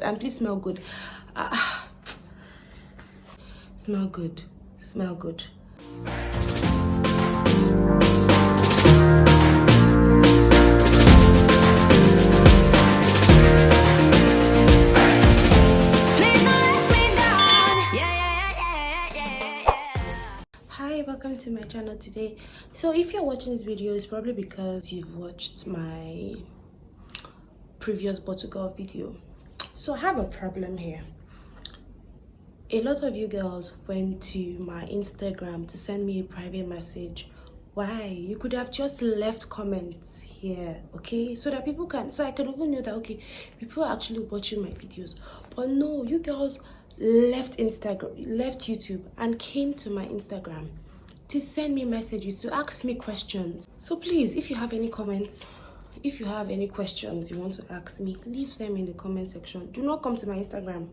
And please smell good. Smell good. Smell good. Hi, welcome to my channel today. So if you're watching this video, it's probably because you've watched my previous bottle girl video. So I have a problem here. A lot of you girls went to my Instagram to send me a private message. Why? You could have just left comments here, okay, so that people can, so I could even know that okay, people are actually watching my videos. But no, you girls left YouTube and came to my Instagram to send me messages, to ask me questions. So please, if you have any comments, if you have any questions you want to ask me, leave them in the comment section. Do not come to my Instagram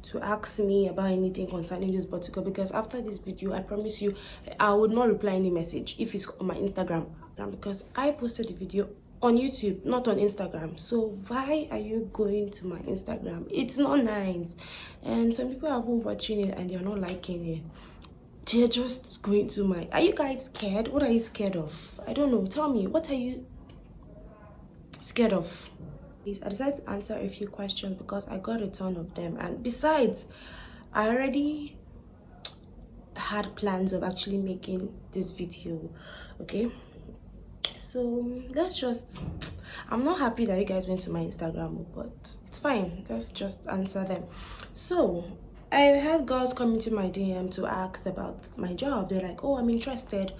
to ask me about anything concerning this bottle, because after this video I promise you I would not reply any message if it's on my Instagram, because I posted the video on YouTube, not on Instagram. So why are you going to my Instagram? It's not nice. And some people are even watching it and they're not liking it. They're just going to my, are you guys scared? What are you scared of? I don't know, tell me, what are you scared of? I decided to answer a few questions because I got a ton of them, and besides I already had plans of actually making this video, okay? So let's just, I'm not happy that you guys went to my Instagram, but it's fine, let's just answer them. So I had girls coming to my DM to ask about my job. They're like, oh, I'm interested,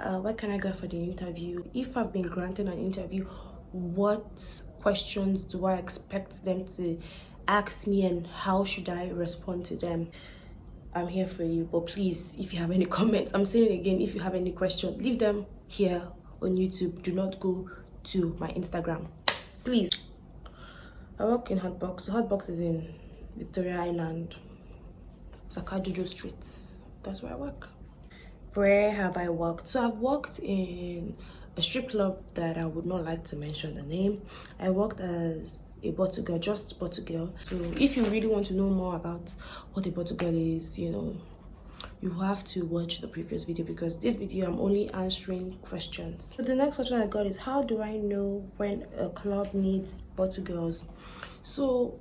where can I go for the interview? If I've been granted an interview, what questions do I expect them to ask me and how should I respond to them? I'm here for you, but please, if you have any comments, I'm saying it again, if you have any questions, leave them here on YouTube. Do not go to my Instagram, please. I work in Hotbox. Hotbox is in Victoria Island, Sakajojo Street. That's where I work. Where have I worked? So I've worked in a strip club that I would not like to mention the name. I worked as a bottle girl, just bottle girl. So if you really want to know more about what a bottle girl is, you know, you have to watch the previous video, because this video I'm only answering questions. So the next question I got is, how do I know when a club needs bottle girls? So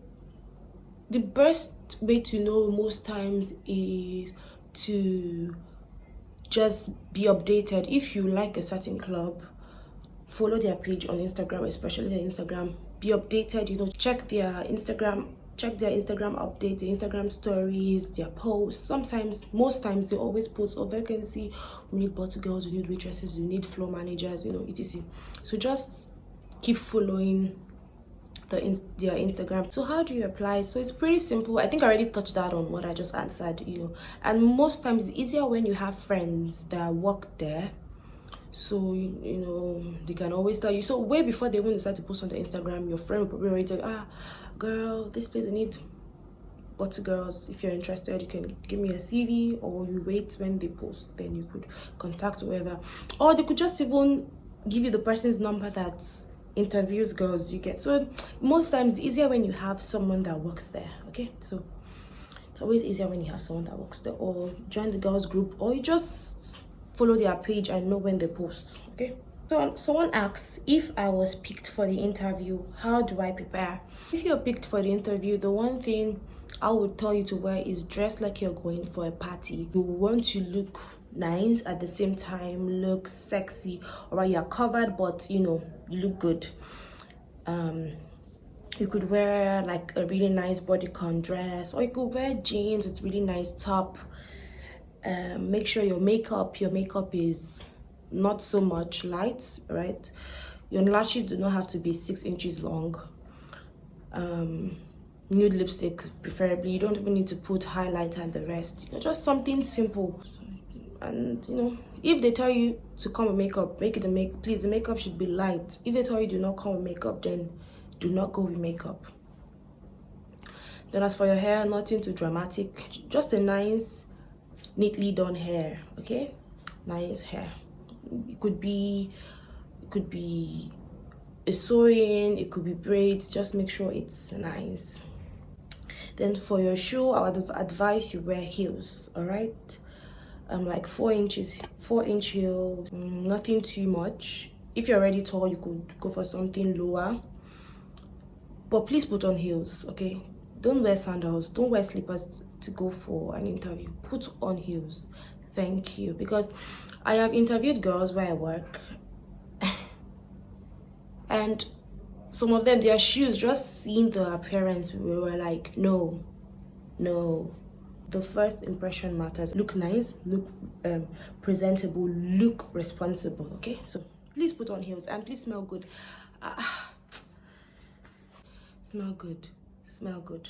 the best way to know most times is to just be updated. If you like a certain club, follow their page on Instagram, especially their Instagram. Be updated, you know, check their Instagram update, their Instagram stories, their posts. Sometimes, most times, they always post a vacancy, we need bottle girls, we need waitresses, we need floor managers, you know, etc. So just keep following their Instagram. So how do you apply? So it's pretty simple. I think I already touched that on what I just answered, you know, and most times it's easier when you have friends that work there. So you know, they can always tell you. So way before they even decide to post on the Instagram, your friend will probably already tell you, ah, girl, this place, they need bottle girls. If you're interested, you can give me a CV, or you wait when they post, then you could contact whoever, or they could just even give you the person's number that interviews girls, you get. So most times it's easier when you have someone that works there, okay? So it's always easier when you have someone that works there, or join the girls group, or you just follow their page and know when they post, okay? So someone asks, if I was picked for the interview, how do I prepare? If you're picked for the interview, the one thing I would tell you to wear is dress like you're going for a party. You want to look nice, at the same time look sexy. All right, you're covered, but you know, you look good. You could wear like a really nice bodycon dress, or you could wear jeans, it's really nice top. Make sure your makeup is not so much light, right? Your lashes do not have to be 6 inches long. Nude lipstick preferably. You don't even need to put highlighter and the rest, you know, just something simple. And you know, if they tell you to come with makeup, please, the makeup should be light. If they tell you do not come with makeup, then do not go with makeup. Then as for your hair, nothing too dramatic, just a nice neatly done hair, okay? Nice hair. It could be a sewing, it could be braids. Just make sure it's nice. Then for your shoe, I would advise you wear heels, all right? Like 4-inch heels, nothing too much. If you're already tall, you could go for something lower, but please put on heels, okay? Don't wear sandals, don't wear slippers to go for an interview. Put on heels. Thank you. Because I have interviewed girls where I work, and some of them, their shoes, just seeing the appearance, we were like, no, no. The first impression matters. Look nice, look presentable, look responsible, okay? So please put on heels and please smell good. Smell good, smell good,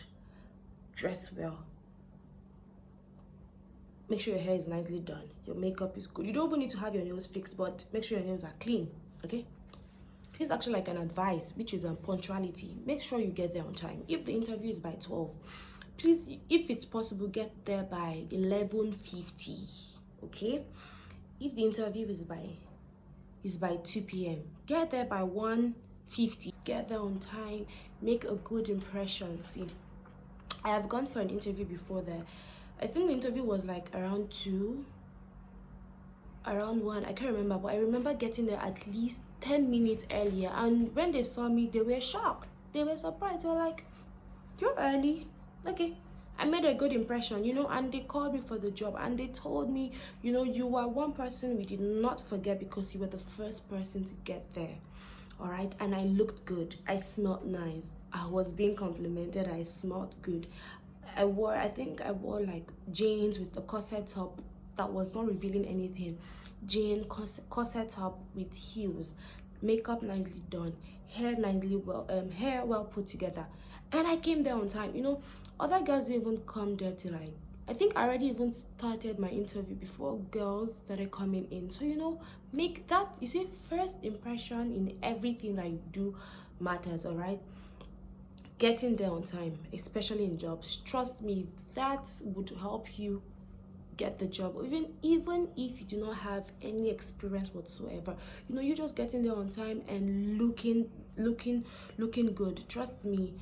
dress well. Make sure your hair is nicely done, your makeup is good. You don't even need to have your nails fixed, but make sure your nails are clean, okay? This is actually like an advice, which is punctuality. Make sure you get there on time. If the interview is by 12, please, if it's possible, get there by 11:50, okay? If the interview is by 2 p.m, get there by 1:50. Get there on time, make a good impression. See, I have gone for an interview before there. I think the interview was like around 2, around 1, I can't remember, but I remember getting there at least 10 minutes earlier, and when they saw me, they were shocked, they were surprised. They were like, you're early, okay? I made a good impression, you know, and they called me for the job, and they told me, you know, you are one person we did not forget because you were the first person to get there, all right? And I looked good, I smelled nice, I was being complimented, I smelled good. I think I wore like jeans with a corset top that was not revealing anything. Jean, corset top with heels, makeup nicely done, hair well put together, and I came there on time. You know, other girls didn't even come there till like, I think I already even started my interview before girls started coming in. So you know, make that, you see, first impression in everything that you do matters, all right? Getting there on time, especially in jobs, trust me, that would help you get the job. Even if you do not have any experience whatsoever, you know, you just getting there on time and looking good. Trust me,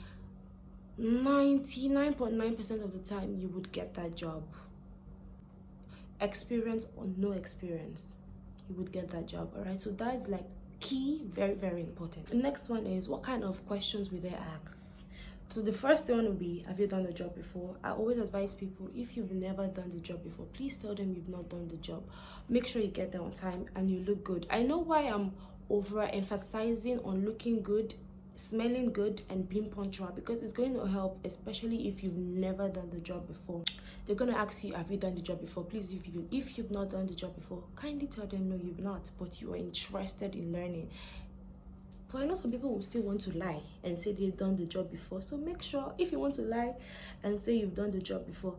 99.9% of the time you would get that job. Experience or no experience, you would get that job, all right? So that is like key, very, very important. The next one is, what kind of questions will they ask? So the first one will be, have you done the job before? I always advise people, if you've never done the job before, please tell them you've not done the job. Make sure you get there on time and you look good. I know why I'm over-emphasizing on looking good, smelling good, and being punctual, because it's going to help, especially if you've never done the job before. They're going to ask you, have you done the job before? Please, if you've not done the job before, kindly tell them no, you've not, but you are interested in learning. But I know some people will still want to lie and say they've done the job before. So make sure, if you want to lie and say you've done the job before,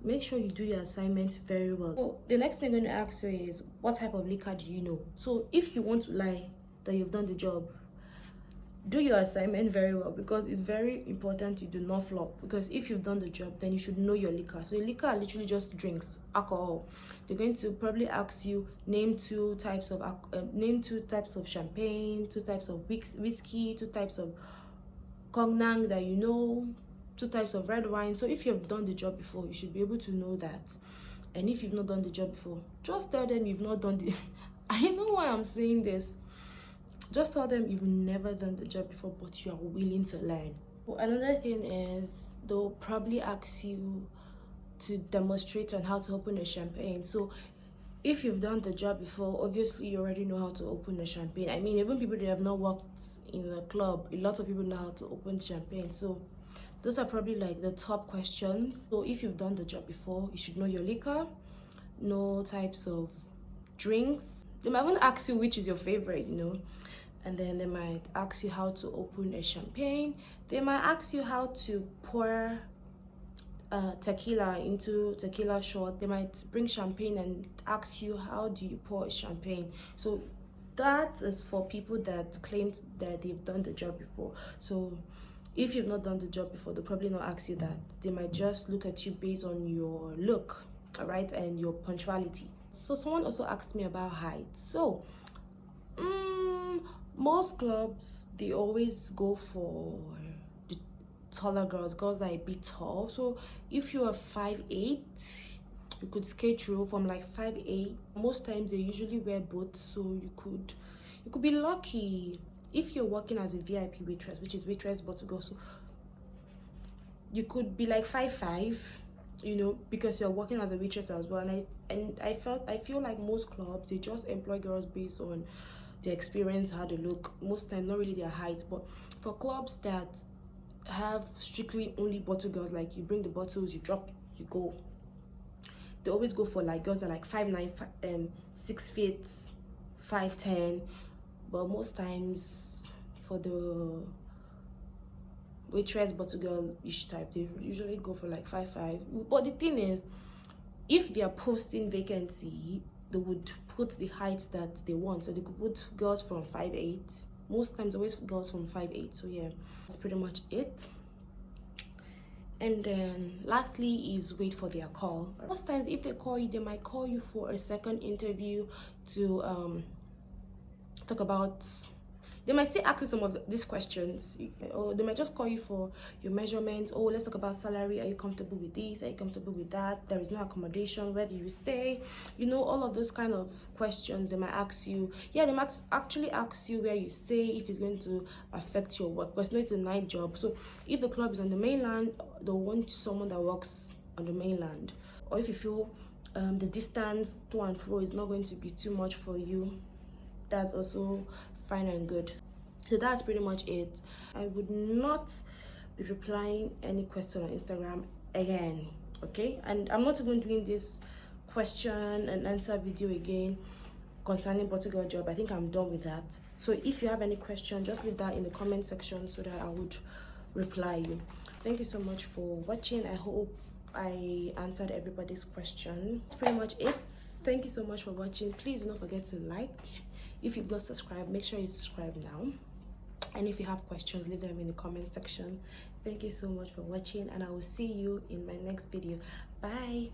make sure you do your assignment very well. So the next thing I'm going to ask you is, what type of liquor do you know? So if you want to lie that you've done the job, do your assignment very well, because it's very important you do not flop. Because if you've done the job, then you should know your liquor. So liquor are literally just drinks, alcohol. They're going to probably ask you, name two types of champagne, 2 types of whiskey, 2 types of cognac that you know, 2 types of red wine. So if you've done the job before, you should be able to know that. And if you've not done the job before, just tell them you've not done the I know why I'm saying this. Just tell them you've never done the job before, but you are willing to learn. Well, another thing is, they'll probably ask you to demonstrate on how to open a champagne. So if you've done the job before, obviously you already know how to open a champagne. I mean, even people that have not worked in a club, a lot of people know how to open champagne. So those are probably like the top questions. So if you've done the job before, you should know your liquor, know types of drinks. They might even ask you which is your favorite, you know. And then they might ask you how to open a champagne. They might ask you how to pour tequila into tequila shot. They might bring champagne and ask you, how do you pour a champagne? So that is for people that claimed that they've done the job before. So if you've not done the job before, they'll probably not ask you that. They might just look at you based on your look, all right, and your punctuality. So someone also asked me about height. So most clubs, they always go for the taller girls that are a bit tall. So if you are 5'8", you could skate through from like 5'8". Most times they usually wear boots, so you could be lucky if you're working as a VIP waitress, which is waitress but to go. So you could be like 5'5", you know, because you're working as a waitress as well. And I feel like most clubs, they just employ girls based on their experience, how they look, most times not really their height. But for clubs that have strictly only bottle girls, like you bring the bottles, you drop, you go, they always go for like girls that are like 5'9", 6 feet, 5'10". But most times for the waitress bottle girl ish type, they usually go for like 5'5". But the thing is, if they are posting vacancy, they would put the height that they want. So they could put girls from 5'8". Most times always girls from 5'8". So yeah, that's pretty much it. And then lastly is wait for their call. Most times if they call you, they might call you for a second interview to talk about, they might still ask you some of these questions, or they might just call you for your measurements. Oh, let's talk about salary. Are you comfortable with this? Are you comfortable with that? There is no accommodation. Where do you stay? You know, all of those kind of questions they might ask you. Yeah, they might actually ask you where you stay, if it's going to affect your work, because it's a night job. So if the club is on the mainland, they'll want someone that works on the mainland. Or if you feel the distance to and fro is not going to be too much for you, that's also fine and good. So that's pretty much it. I would not be replying any question on Instagram again, okay? And I'm not even doing this question and answer video again concerning bottle girl job. I think I'm done with that. So if you have any question, just leave that in the comment section so that I would reply you. Thank you so much for watching. I hope I answered everybody's question. That's pretty much it. Thank you so much for watching. Please don't forget to like. If you've not subscribed, make sure you subscribe now. And if you have questions, leave them in the comment section. Thank you so much for watching, and I will see you in my next video. Bye.